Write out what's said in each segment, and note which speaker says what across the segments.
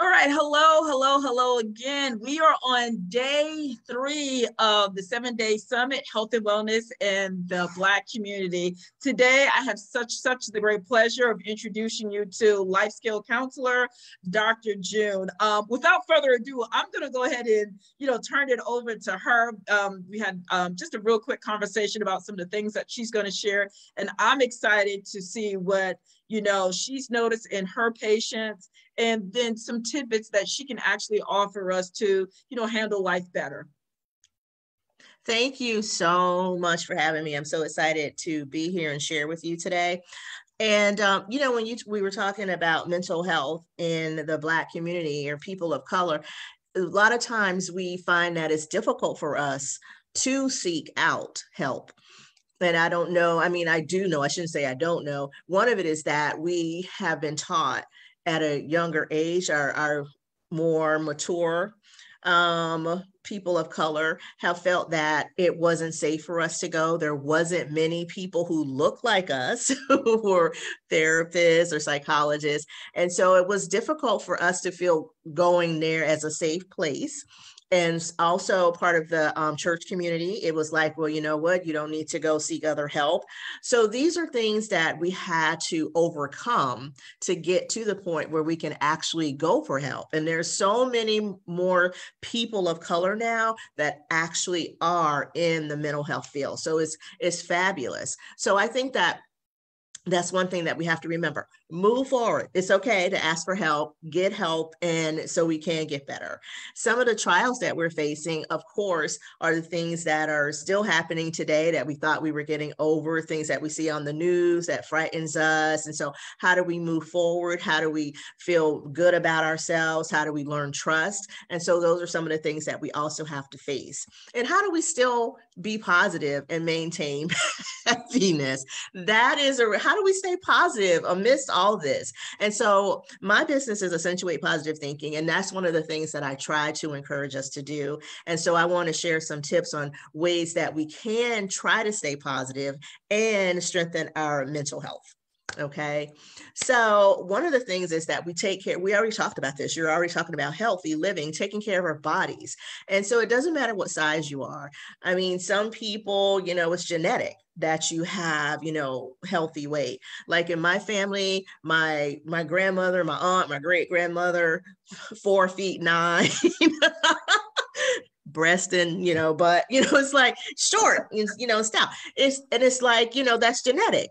Speaker 1: All right, hello again. We are on day 3 of the 7-day summit, Health and Wellness in the Black community. Today, I have such the great pleasure of introducing you to life skill counselor, Dr. June. Without further ado, I'm going to go ahead and turn it over to her. We had just a real quick conversation about some of the things that she's going to share, and I'm excited to see what she's noticed in her patients, and then some tidbits that she can actually offer us to, handle life better.
Speaker 2: Thank you so much for having me. I'm so excited to be here and share with you today. And, when we were talking about mental health in the Black community or people of color, a lot of times we find that it's difficult for us to seek out help. And I don't know, I do know, I shouldn't say I don't know. One of it is that we have been taught at a younger age, our more mature people of color have felt that it wasn't safe for us to go. There wasn't many people who look like us who were therapists or psychologists. And so it was difficult for us to feel going there as a safe place. And also part of the church community, it was like, well, you know what, you don't need to go seek other help. So these are things that we had to overcome to get to the point where we can actually go for help. And there's so many more people of color now that actually are in the mental health field. So it's fabulous. So I think that's one thing that we have to remember. Move forward. It's okay to ask for help, get help, and so we can get better. Some of the trials that we're facing, of course, are the things that are still happening today that we thought we were getting over, things that we see on the news that frightens us. And so how do we move forward? How do we feel good about ourselves? How do we learn trust? And so those are some of the things that we also have to face. And how do we still be positive and maintain happiness? How do we stay positive amidst all this? And so my business is Accentuate Positive Thinking, and that's one of the things that I try to encourage us to do. And so I want to share some tips on ways that we can try to stay positive and strengthen our mental health. Okay. So one of the things is that we take care, we already talked about this. You're already talking about healthy living, taking care of our bodies. And so it doesn't matter what size you are. Some people, it's genetic that you have, healthy weight. Like in my family, my grandmother, my aunt, my great grandmother, 4'9". Breast and, but, it's like short, stout. It's like, that's genetic.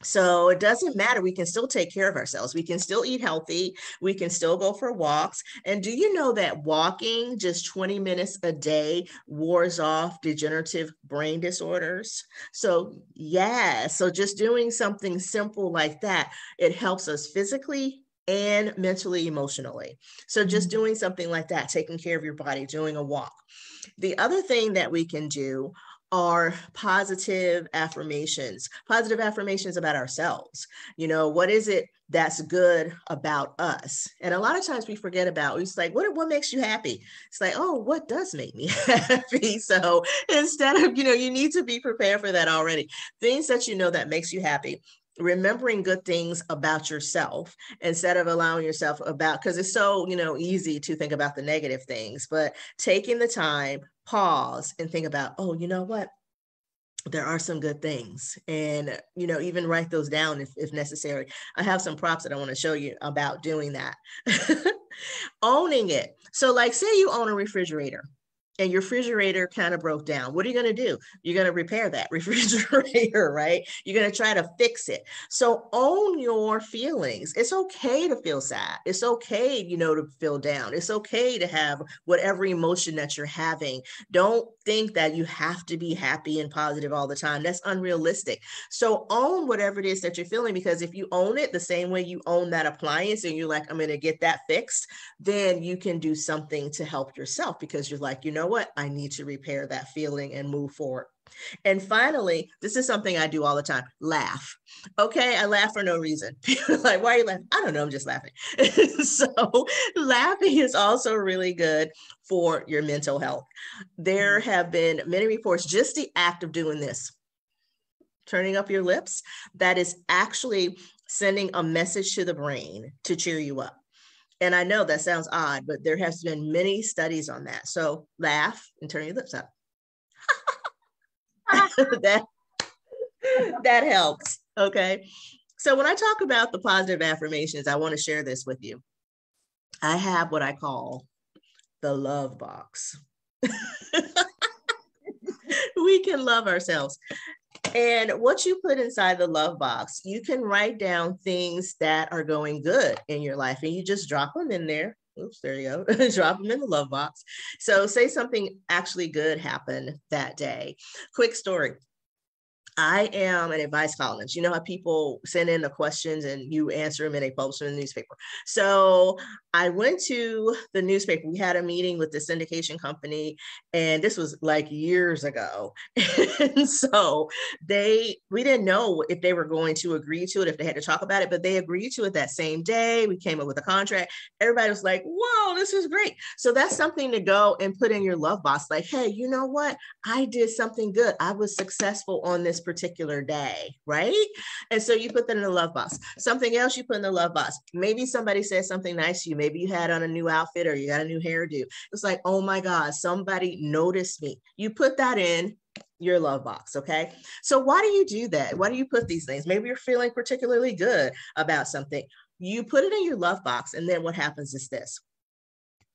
Speaker 2: So it doesn't matter. We can still take care of ourselves. We can still eat healthy. We can still go for walks. And do you know that walking just 20 minutes a day wars off degenerative brain disorders? So so just doing something simple like that, it helps us physically and mentally, emotionally. So just doing something like that, taking care of your body, doing a walk. The other thing that we can do are positive affirmations about ourselves. What is it that's good about us? And a lot of times we forget about, it's like, what makes you happy? It's like, oh, what does make me happy? So instead of, you need to be prepared for that already. Things that that makes you happy. Remembering good things about yourself instead of allowing yourself because it's so, easy to think about the negative things, but taking the time, pause and think about, oh, you know what? There are some good things, and, even write those down if necessary. I have some props that I want to show you about doing that. Owning it. So like, say you own a refrigerator and your refrigerator kind of broke down. What are you going to do? You're going to repair that refrigerator, right? You're going to try to fix it. So own your feelings. It's okay to feel sad. It's okay, to feel down. It's okay to have whatever emotion that you're having. Don't think that you have to be happy and positive all the time. That's unrealistic. So own whatever it is that you're feeling, because if you own it the same way you own that appliance and you're like, I'm going to get that fixed, then you can do something to help yourself, because you're like, what? I need to repair that feeling and move forward. And finally, this is something I do all the time. Laugh. Okay, I laugh for no reason. Like, why are you laughing? I don't know, I'm just laughing. So laughing is also really good for your mental health. There have been many reports, just the act of doing this, turning up your lips, that is actually sending a message to the brain to cheer you up. And I know that sounds odd, but there has been many studies on that. So laugh and turn your lips up. that helps. Okay. So when I talk about the positive affirmations, I want to share this with you. I have what I call the love box. We can love ourselves. And what you put inside the love box, you can write down things that are going good in your life, and you just drop them in there. Oops, there you go. Drop them in the love box. So say something actually good happened that day. Quick story. I am an advice columnist. You know how people send in the questions and you answer them and they publish them in the newspaper. So I went to the newspaper. We had a meeting with the syndication company, and this was like years ago. And so we didn't know if they were going to agree to it, if they had to talk about it, but they agreed to it that same day. We came up with a contract. Everybody was like, whoa, this is great. So that's something to go and put in your love box. Like, hey, you know what? I did something good. I was successful on this particular day, right? And so you put that in the love box. Something else you put in the love box. Maybe somebody said something nice to you. Maybe you had on a new outfit or you got a new hairdo. It's like, oh my God, somebody noticed me. You put that in your love box, okay? So why do you do that? Why do you put these things? Maybe you're feeling particularly good about something. You put it in your love box, and then what happens is this.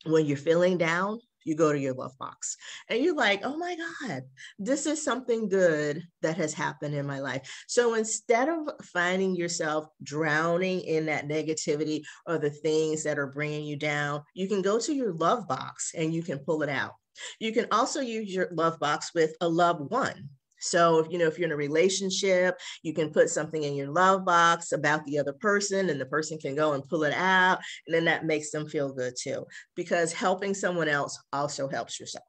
Speaker 2: When you're feeling down, you go to your love box and you're like, oh my God, this is something good that has happened in my life. So instead of finding yourself drowning in that negativity or the things that are bringing you down, you can go to your love box and you can pull it out. You can also use your love box with a loved one. So, if you're in a relationship, you can put something in your love box about the other person, and the person can go and pull it out. And then that makes them feel good too, because helping someone else also helps yourself.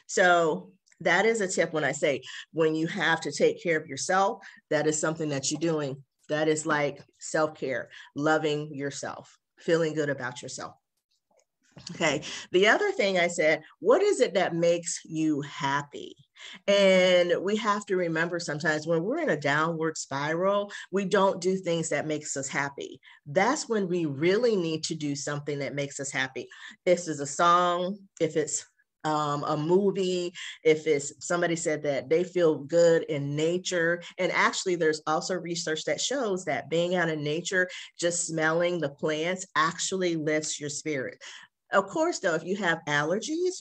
Speaker 2: So that is a tip when I say, when you have to take care of yourself, that is something that you're doing. That is like self-care, loving yourself, feeling good about yourself. Okay. The other thing I said, what is it that makes you happy? And we have to remember sometimes when we're in a downward spiral, we don't do things that makes us happy. That's when we really need to do something that makes us happy. If it's a song, if it's a movie, if it's somebody said that they feel good in nature. And actually, there's also research that shows that being out in nature, just smelling the plants actually lifts your spirit. Of course, though, if you have allergies,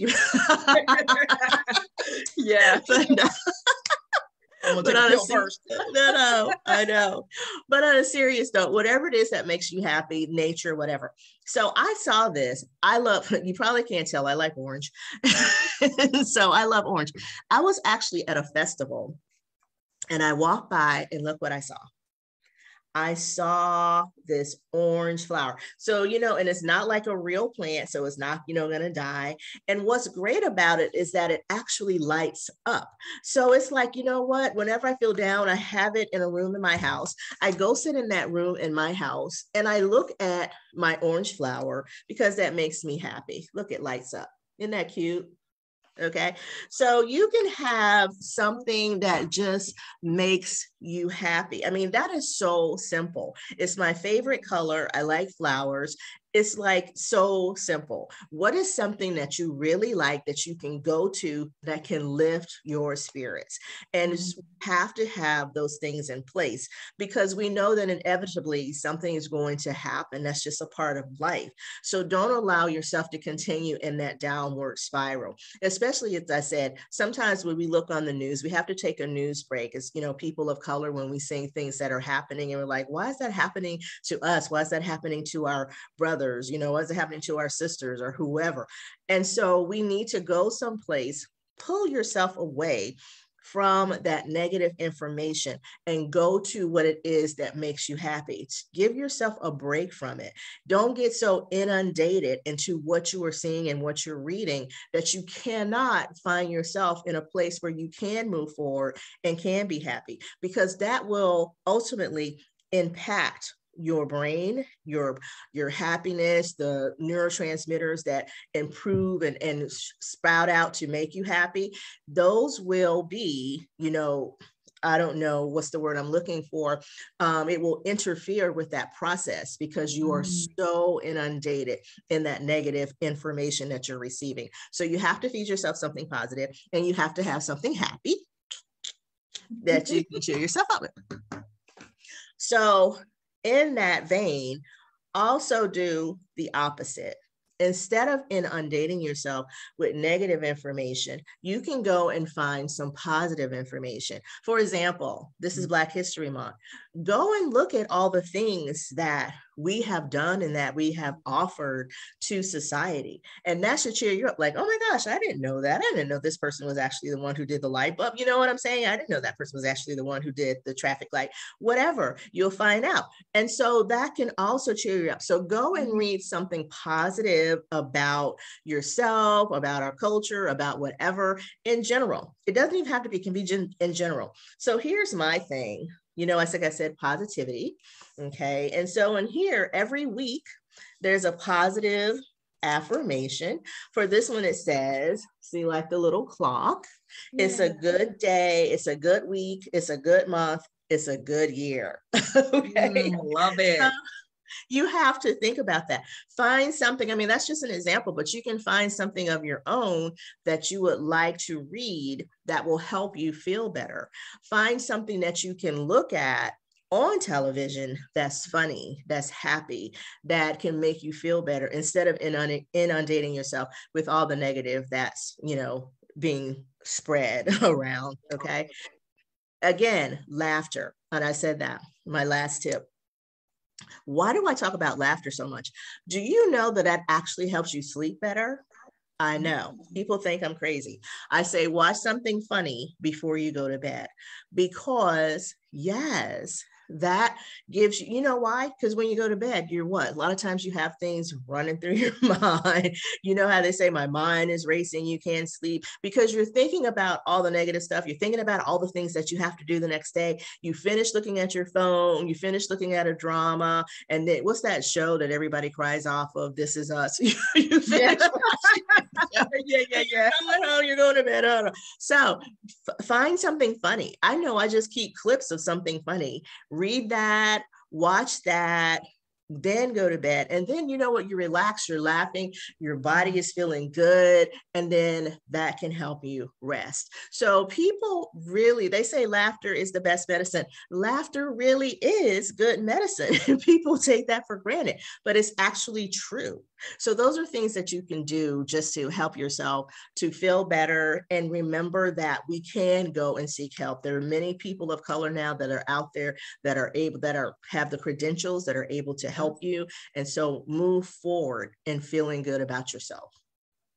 Speaker 1: yeah.
Speaker 2: But on I know. But on a serious note, whatever it is that makes you happy, nature, whatever. So I saw this. You probably can't tell, I like orange. So I love orange. I was actually at a festival and I walked by and look what I saw. I saw this orange flower. So, and it's not like a real plant, so it's not, going to die. And what's great about it is that it actually lights up. So it's like, you know what, whenever I feel down, I have it in a room in my house. I go sit in that room in my house and I look at my orange flower because that makes me happy. Look, it lights up. Isn't that cute? Okay, so you can have something that just makes you happy. I mean, that is so simple. It's my favorite color. I like flowers. It's like so simple. What is something that you really like that you can go to that can lift your spirits? And you have to have those things in place because we know that inevitably something is going to happen. That's just a part of life. So don't allow yourself to continue in that downward spiral, especially as I said, sometimes when we look on the news, we have to take a news break as, people of color, when we see things that are happening and we're like, why is that happening to us? Why is that happening to our brothers? Why is it happening to our sisters or whoever? And so we need to go someplace, pull yourself away from that negative information and go to what it is that makes you happy. Give yourself a break from it. Don't get so inundated into what you are seeing and what you're reading that you cannot find yourself in a place where you can move forward and can be happy, because that will ultimately impact your brain, your happiness, the neurotransmitters that improve and sprout out to make you happy. Those will be, I don't know what's the word I'm looking for. It will interfere with that process because you are so inundated in that negative information that you're receiving. So you have to feed yourself something positive, and you have to have something happy that you can cheer yourself up with. So in that vein, also do the opposite. Instead of inundating yourself with negative information, you can go and find some positive information. For example, this is Black History Month. Go and look at all the things that we have done and that we have offered to society. And that should cheer you up. Like, oh my gosh, I didn't know that. I didn't know this person was actually the one who did the light bulb. You know what I'm saying? I didn't know that person was actually the one who did the traffic light. Whatever, you'll find out. And so that can also cheer you up. So go and read something positive about yourself, about our culture, about whatever in general. It doesn't even have to be, it can be in general. So here's my thing. You know, I said positivity. Okay. And so in here, every week, there's a positive affirmation. For this one, it says, see, like the little clock. Yeah. It's a good day. It's a good week. It's a good month. It's a good year. Okay.
Speaker 1: Love it.
Speaker 2: You have to think about that. Find something. I mean, that's just an example, but you can find something of your own that you would like to read that will help you feel better. Find something that you can look at on television that's funny, that's happy, that can make you feel better instead of inundating yourself with all the negative that's, you know, being spread around. Okay. Again, laughter. And I said that, my last tip. Why do I talk about laughter so much? Do you know that that actually helps you sleep better? I know people think I'm crazy. I say, watch something funny before you go to bed, because yes, that gives you, you know why? Because when you go to bed, you're what? A lot of times you have things running through your mind. You know how they say, my mind is racing, you can't sleep, because you're thinking about all the negative stuff. You're thinking about all the things that you have to do the next day. You finish looking at your phone, you finish looking at a drama. And then what's that show that everybody cries off of? This Is Us. You finish yeah. You're going to bed. So find something funny. I know I just keep clips of something funny. Read that, watch that, then go to bed. And then you know what? You relax, you're laughing, your body is feeling good. And then that can help you rest. So people really, they say laughter is the best medicine. Laughter really is good medicine. People take that for granted, but it's actually true. So those are things that you can do just to help yourself to feel better. And remember that we can go and seek help. There are many people of color now that are out there that are able, have the credentials that are able to help you. And so move forward in feeling good about yourself.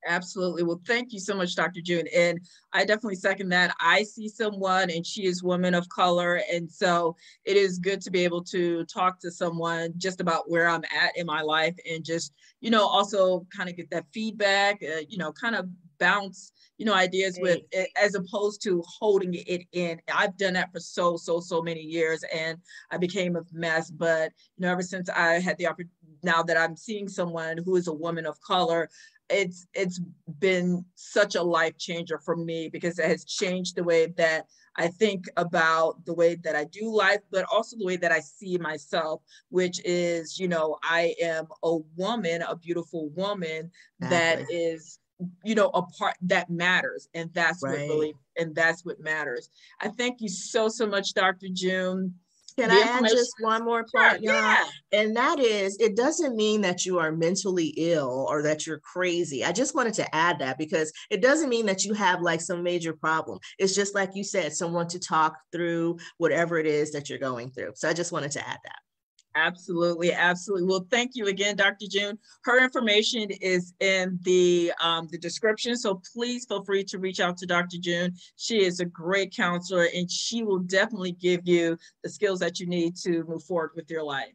Speaker 1: Absolutely. Well, thank you so much, Dr. June. And I definitely second that. I see someone and she is woman of color. And so it is good to be able to talk to someone just about where I'm at in my life and just, you know, also kind of get that feedback, you know, kind of bounce, you know, ideas with it, as opposed to holding it in. I've done that for so many years and I became a mess. But, you know, ever since I had the opportunity, now that I'm seeing someone who is a woman of color, it's been such a life changer for me, because it has changed the way that I think about the way that I do life, but also the way that I see myself, which is, you know, I am a woman, a beautiful woman that is, you know, a part that matters. And that's what really, and that's what matters. I thank you so much, Dr. June.
Speaker 2: Can I add just one more point, y'all? Yeah. And that is, it doesn't mean that you are mentally ill or that you're crazy. I just wanted to add that, because it doesn't mean that you have like some major problem. It's just like you said, someone to talk through whatever it is that you're going through. So I just wanted to add that.
Speaker 1: Absolutely. Absolutely. Well, thank you again, Dr. June. Her information is in the description. So please feel free to reach out to Dr. June. She is a great counselor and she will definitely give you the skills that you need to move forward with your life.